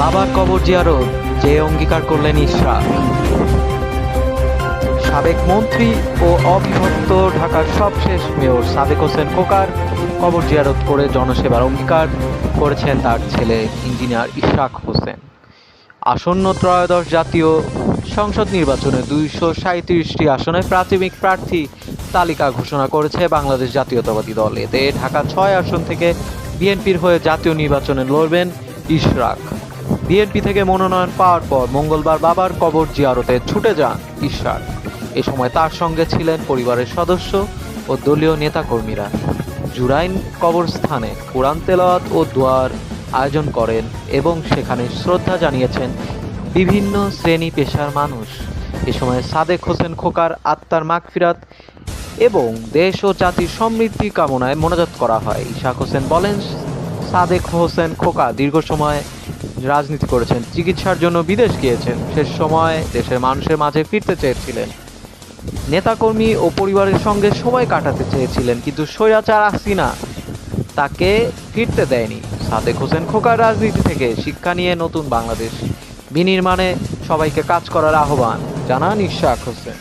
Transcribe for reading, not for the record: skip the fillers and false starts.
বাবার কবর জিয়ারত যে অঙ্গীকার করলেন ইশরাক। সাবেক মন্ত্রী ও অবিভক্ত ঢাকার সবশেষ মেয়র সাদেক হোসেন খোকার কবর জিয়ারত করে জনসেবার অঙ্গীকার করেছেন তার ছেলে ইঞ্জিনিয়ার ইশরাক হোসেন। আসন্ন ত্রয়োদশ জাতীয় সংসদ নির্বাচনে 237টি আসনে প্রাথমিক প্রার্থী তালিকা ঘোষণা করেছে বাংলাদেশ জাতীয়তাবাদী দল। এতে ঢাকা 6 আসন থেকে বিএনপির হয়ে জাতীয় নির্বাচনে লড়বেন ইশরাক। বিএনপি থেকে মনোনয়ন পাওয়ার পর মঙ্গলবার বাবার কবর জিয়ারতে ছুটে যান ইশরাক। এ সময় তার সঙ্গে ছিলেন পরিবারের সদস্য ও দলীয় নেতাকর্মীরা। জুরাইন কবরস্থানে কোরআন তেলাওয়াত ও দোয়ার আয়োজন করেন এবং সেখানে শ্রদ্ধা জানিয়েছেন বিভিন্ন শ্রেণী পেশার মানুষ। এ সময় সাদেক হোসেন খোকার আত্মার মাগফিরাত এবং দেশ ও জাতির সমৃদ্ধি কামনায় মোনাজাত করা হয়। ইশরাক হোসেন বলেন, সাদেক হোসেন খোকা দীর্ঘ সময় রাজনীতি করেছেন, চিকিৎসার জন্য বিদেশ গিয়েছেন, শেষ সময় দেশের মানুষের মাঝে ফিরতে চেয়েছিলেন, নেতাকর্মী ও পরিবারের সঙ্গে সময় কাটাতে চেয়েছিলেন, কিন্তু স্বৈরাচার হাসিনা তাকে ফিরতে দেয়নি। সাদেক হোসেন খোকার রাজনীতি থেকে শিক্ষা নিয়ে নতুন বাংলাদেশ বিনির্মাণে সবাইকে কাজ করার আহ্বান জানান ইশরাক হোসেন।